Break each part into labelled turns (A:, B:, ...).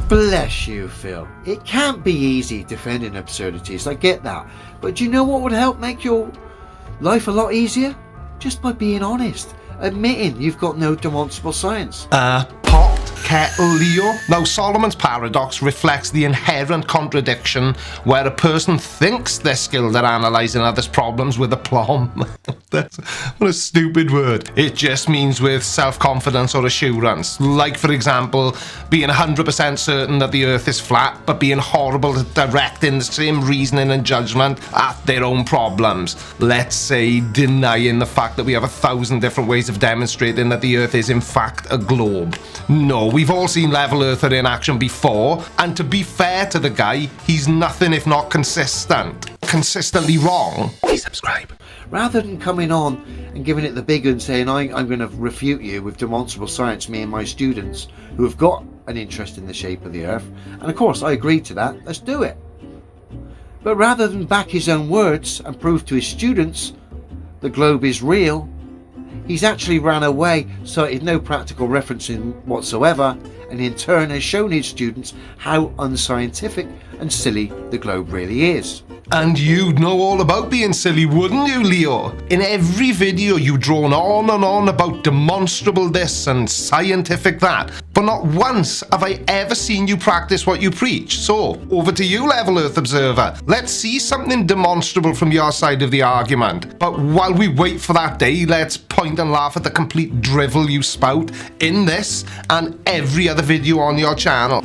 A: Bless you, Phil. It can't be easy defending absurdities, I get that. But do you know what would help make your life a lot easier? Just by being honest. Admitting you've got no demonstrable science.
B: Pot, kettle, Leo. Now, Solomon's paradox reflects the inherent contradiction where a person thinks they're skilled at analysing others' problems with aplomb. What a stupid word. It just means with self-confidence or assurance. Like, for example, being 100% certain that the earth is flat, but being horrible at directing the same reasoning and judgment at their own problems. Let's say denying the fact that we have 1,000 different ways of demonstrating that the earth is in fact a globe. No, we've all seen level earther in action before, and to be fair to the guy, he's nothing if not consistent. Consistently wrong. Please subscribe.
A: Rather than coming on and giving it the big and saying I'm going to refute you with demonstrable science, me and my students who have got an interest in the shape of the earth, and of course I agreed to that, let's do it. But rather than back his own words and prove to his students the globe is real, he's actually ran away, cited no practical referencing whatsoever, and in turn has shown his students how unscientific and silly the globe really is.
B: And you'd know all about being silly, wouldn't you, Leo? In every video you drone on and on about demonstrable this and scientific that, but not once have I ever seen you practice what you preach. So, over to you, Level Earth Observer. Let's see something demonstrable from your side of the argument. But while we wait for that day, let's point and laugh at the complete drivel you spout in this and every other video on your channel.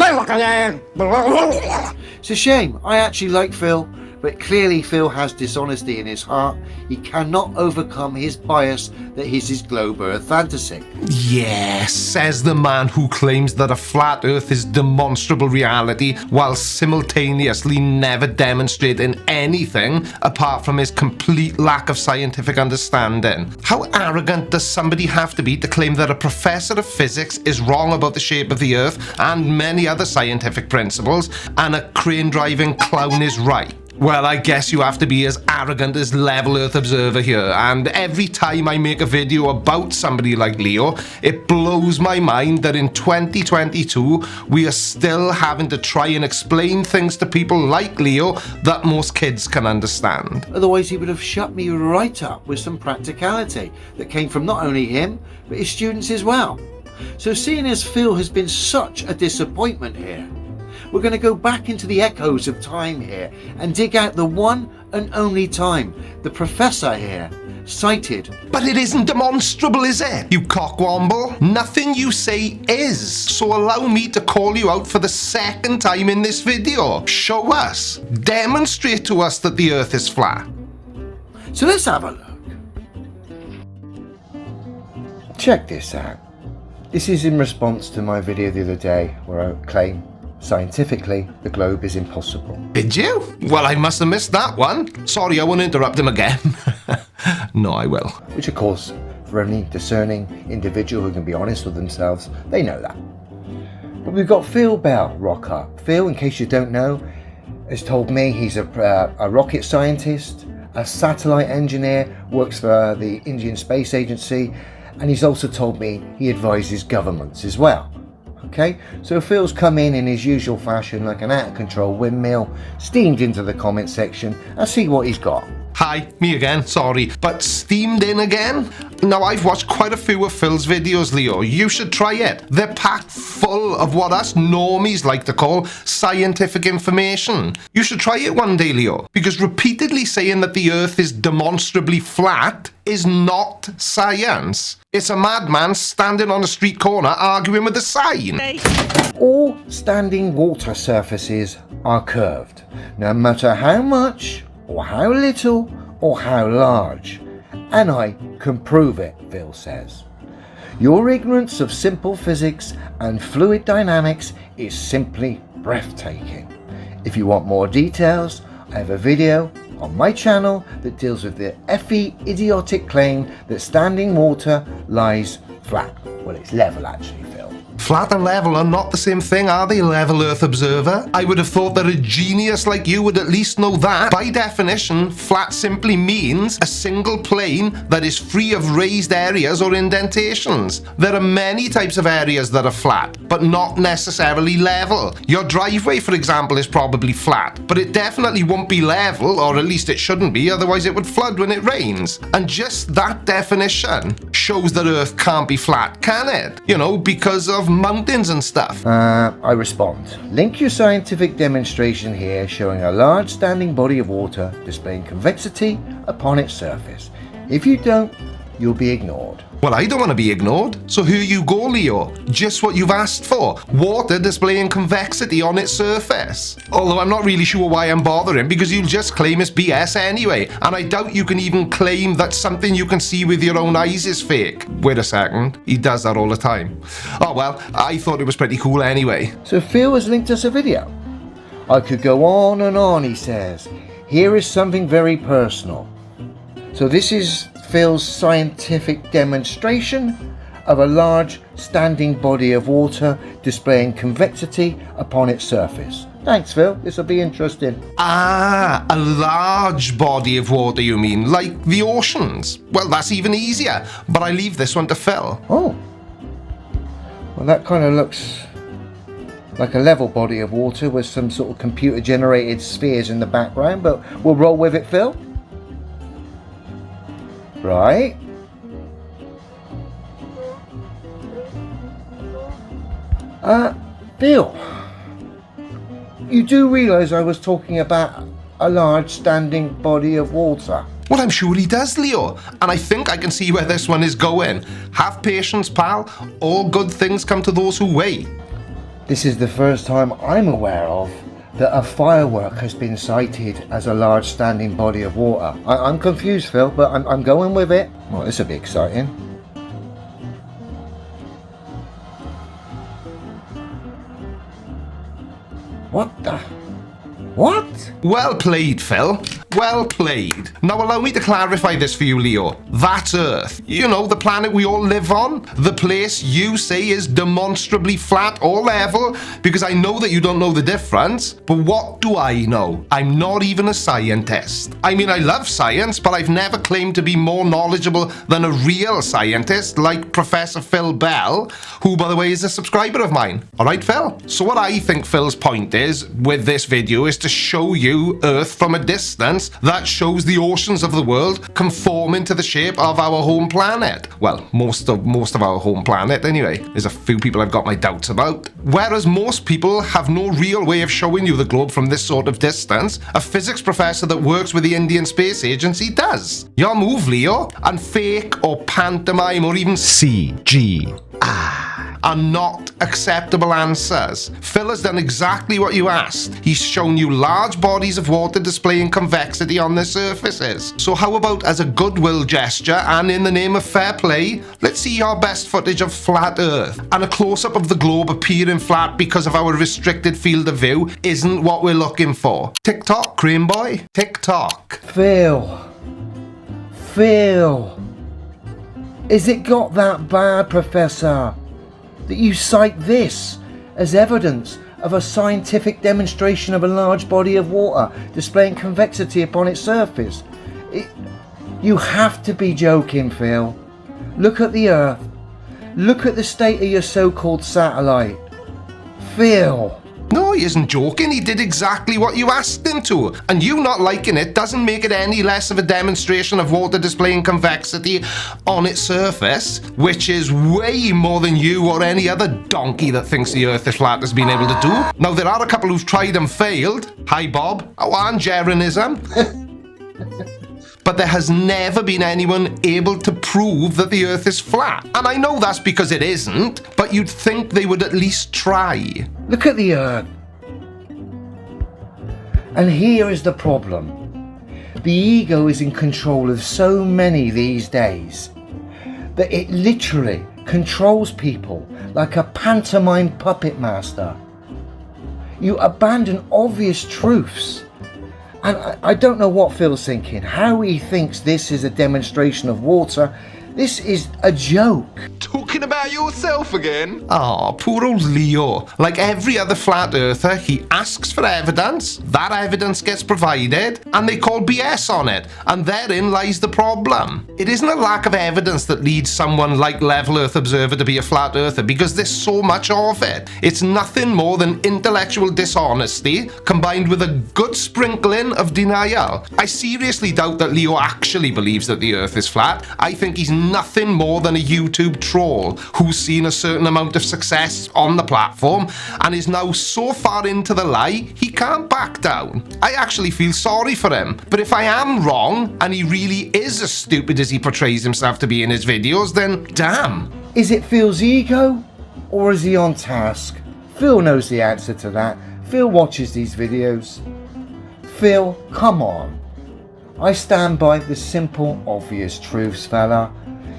A: It's a shame. I actually like Phil, but clearly Phil has dishonesty in his heart. He cannot overcome his bias that he's his globe earth fantasy.
B: Yes, says the man who claims that a flat earth is demonstrable reality while simultaneously never demonstrating anything apart from his complete lack of scientific understanding. How arrogant does somebody have to be to claim that a professor of physics is wrong about the shape of the earth and many other scientific principles, and a crane driving clown is right? Well, I guess you have to be as arrogant as Level Earth Observer here, and every time I make a video about somebody like Leo, it blows my mind that in 2022 we are still having to try and explain things to people like Leo that most kids can understand.
A: Otherwise he would have shut me right up with some practicality that came from not only him, but his students as well. So seeing as Phil has been such a disappointment here, we're going to go back into the echoes of time here and dig out the one and only time the professor here cited.
B: But it isn't demonstrable, is it, you cockwomble? Nothing you say is. So allow me to call you out for the second time in this video. Show us. Demonstrate to us that the earth is flat.
A: So let's have a look. Check this out. This is in response to my video the other day where I claim scientifically the globe is impossible.
B: Did you? Well, I must have missed that one. Sorry, I won't interrupt him again. No, I will.
A: Which of course, for any discerning individual who can be honest with themselves, they know that. But we've got Phil Bell rock up. Phil, in case you don't know, has told me he's a rocket scientist, a satellite engineer, works for the Indian Space Agency, and he's also told me he advises governments as well. Okay, so Phil's come in his usual fashion like an out-of-control windmill, steamed into the comment section and see what he's got.
B: Hi, me again, sorry, but steamed in again? Now, I've watched quite a few of Phil's videos, Leo. You should try it. They're packed full of what us normies like to call scientific information. You should try it one day, Leo, because repeatedly saying that the earth is demonstrably flat is not science. It's a madman standing on a street corner arguing with a sign.
A: All standing water surfaces are curved, no matter how much or how little or how large. And I can prove it, Phil says. Your ignorance of simple physics and fluid dynamics is simply breathtaking. If you want more details, I have a video on my channel that deals with the effing idiotic claim that standing water lies flat. Well, it's level actually, Phil.
B: Flat and level are not the same thing, are they, Level Earth Observer? I would have thought that a genius like you would at least know that. By definition, flat simply means a single plane that is free of raised areas or indentations. There are many types of areas that are flat, but not necessarily level. Your driveway, for example, is probably flat, but it definitely won't be level, or at least it shouldn't be, otherwise it would flood when it rains. And just that definition shows that Earth can't be flat, can it? You know, because of mountains and stuff.
A: I respond. Link your scientific demonstration here showing a large standing body of water displaying convexity upon its surface. If you don't, you'll be ignored.
B: Well, I don't want to be ignored, so here you go, Leo. Just what you've asked for. Water displaying convexity on its surface. Although I'm not really sure why I'm bothering, because you'll just claim it's BS anyway, and I doubt you can even claim that something you can see with your own eyes is fake. Wait a second, he does that all the time. Oh well, I thought it was pretty cool anyway.
A: So Phil has linked us a video. I could go on and on, he says. Here is something very personal. So this is Phil's scientific demonstration of a large standing body of water displaying convexity upon its surface. Thanks, Phil. This will be interesting.
B: Ah, a large body of water, you mean? Like the oceans? Well, that's even easier, but I leave this one to Phil.
A: Oh. Well, that kind of looks like a level body of water with some sort of computer-generated spheres in the background, but we'll roll with it, Phil. Right. Phil, you do realise I was talking about a large standing body of water?
B: Well, I'm sure he does, Leo, and I think I can see where this one is going. Have patience, pal. All good things come to those who wait.
A: This is the first time I'm aware of that a firework has been sighted as a large standing body of water. I'm confused, Phil, but I'm going with it. Well, this will be exciting. What the? What?
B: Well played, Phil. Well played. Now allow me to clarify this for you, Leo. That's Earth. You know, the planet we all live on. The place you say is demonstrably flat or level, because I know that you don't know the difference. But what do I know? I'm not even a scientist. I mean, I love science, but I've never claimed to be more knowledgeable than a real scientist like Professor Phil Bell, who, by the way, is a subscriber of mine. All right, Phil? So what I think Phil's point is with this video is to show you Earth from a distance that shows the oceans of the world conforming to the shape of our home planet. Well, most of our home planet anyway. There's a few people I've got my doubts about. Whereas most people have no real way of showing you the globe from this sort of distance, a physics professor that works with the Indian Space Agency does. Your move, Leo. And fake or pantomime or even CG are not acceptable answers. Phil has done exactly what you asked. He's shown you large bodies of water displaying convexity on their surfaces. So how about, as a goodwill gesture and in the name of fair play, let's see your best footage of flat Earth. And a close-up of the globe appearing flat because of our restricted field of view isn't what we're looking for. Tick-tock, Crane Boy. Tick-tock.
A: Phil. Is it got that bad, Professor, that you cite this as evidence of a scientific demonstration of a large body of water displaying convexity upon its surface? You have to be joking, Phil. Look at the Earth. Look at the state of your so-called satellite. Phil.
B: No, he isn't joking. He did exactly what you asked him to. And you not liking it doesn't make it any less of a demonstration of water displaying convexity on its surface, which is way more than you or any other donkey that thinks the Earth is flat has been able to do. Now, there are a couple who've tried and failed. Hi, Bob. Oh, and Jeranism. But there has never been anyone able to prove that the Earth is flat. And I know that's because it isn't, but you'd think they would at least try.
A: Look at the Earth. And here is the problem. The ego is in control of so many these days that it literally controls people like a pantomime puppet master. You abandon obvious truths. And I don't know what Phil's thinking, how he thinks this is a demonstration of water This is a joke.
B: Talking about yourself again? Oh, poor old Leo. Like every other flat earther, he asks for evidence, that evidence gets provided, and they call BS on it, and therein lies the problem. It isn't a lack of evidence that leads someone like Level Earth Observer to be a flat earther, because there's so much of it. It's nothing more than intellectual dishonesty combined with a good sprinkling of denial. I seriously doubt that Leo actually believes that the earth is flat. I think he's nothing more than a YouTube troll who's seen a certain amount of success on the platform and is now so far into the lie he can't back down. I actually feel sorry for him, but if I am wrong and he really is as stupid as he portrays himself to be in his videos, then damn.
A: Is it Phil's ego, or is he on task? Phil knows the answer to that. Phil watches these videos. Phil, come on. I stand by the simple, obvious truths, fella.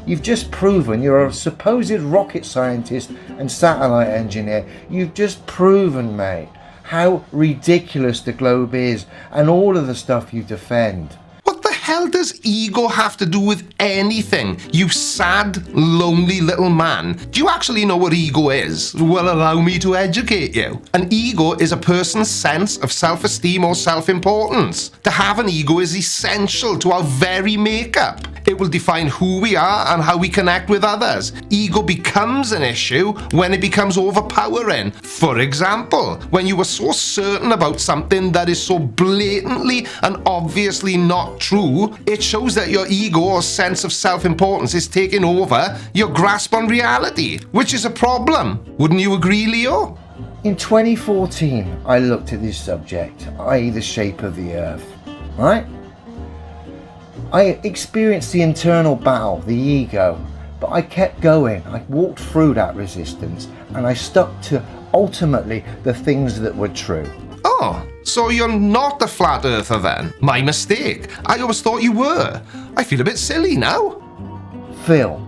A: You've just proven you're a supposed rocket scientist and satellite engineer. You've just proven, mate, how ridiculous the globe is and all of the stuff you defend.
B: What the hell does ego have to do with anything, you sad, lonely little man? Do you actually know what ego is? Well, allow me to educate you. An ego is a person's sense of self-esteem or self-importance. To have an ego is essential to our very makeup. It will define who we are and how we connect with others. Ego becomes an issue when it becomes overpowering. For example, when you are so certain about something that is so blatantly and obviously not true, it shows that your ego or sense of self-importance is taking over your grasp on reality, which is a problem. Wouldn't you agree, Leo?
A: In 2014, I looked at this subject, i.e. the shape of the earth, right? I experienced the internal battle, the ego, but I kept going. I walked through that resistance and I stuck to ultimately the things that were true.
B: Oh, so you're not a flat earther then? My mistake. I always thought you were. I feel a bit silly now.
A: Phil,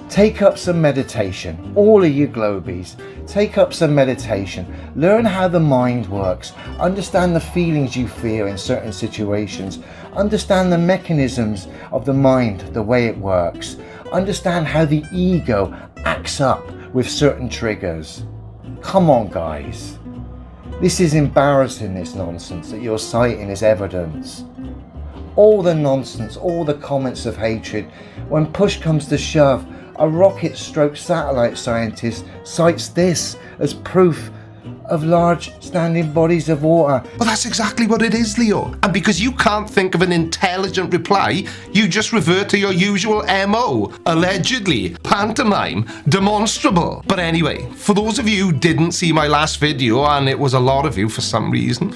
A: take up some meditation. All of you globies, take up some meditation. Learn how the mind works. Understand the feelings you feel in certain situations. Understand the mechanisms of the mind, the way it works. Understand how the ego acts up with certain triggers. Come on, guys. This is embarrassing, this nonsense that you're citing as evidence. All the nonsense, all the comments of hatred. When push comes to shove, a rocket stroke satellite scientist cites this as proof of large standing bodies of water.
B: Well, that's exactly what it is, Leo. And because you can't think of an intelligent reply, you just revert to your usual MO. Allegedly, pantomime, demonstrable. But anyway, for those of you who didn't see my last video, and it was a lot of you for some reason,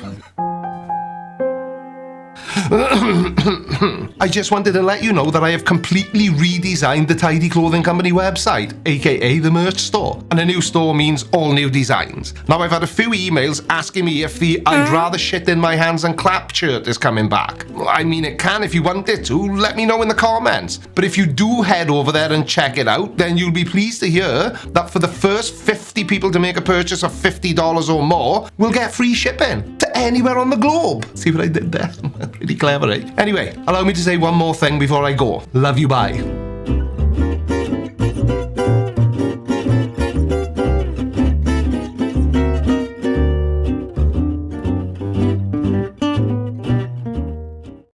B: I just wanted to let you know that I have completely redesigned the Tidy Clothing Company website, aka the merch store. And a new store means all new designs. Now I've had a few emails asking me if the I'd rather shit in my hands and clap shirt is coming back. I mean, it can if you want it to, let me know in the comments. But if you do head over there and check it out, then you'll be pleased to hear that for the first 50 people to make a purchase of $50 or more, we'll get free shipping to anywhere on the globe. See what I did there? Pretty clever, eh? Anyway, allow me to say one more thing before I go. Love you, bye.